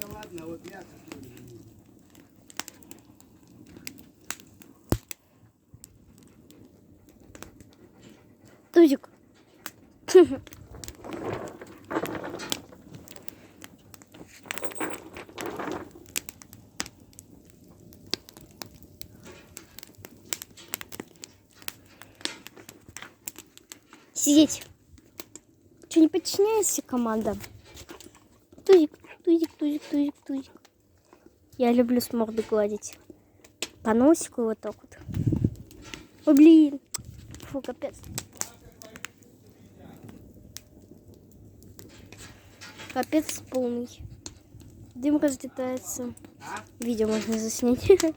ладно, вот мясо. Тузик. Сидеть. Что, не подчиняешься командам? Тузик, тузик, тузик, тузик, тузик. Я люблю с морды гладить. По носику вот так вот. О, блин. Фу, капец. Капец полный. Дым разлетается. Видео можно заснять.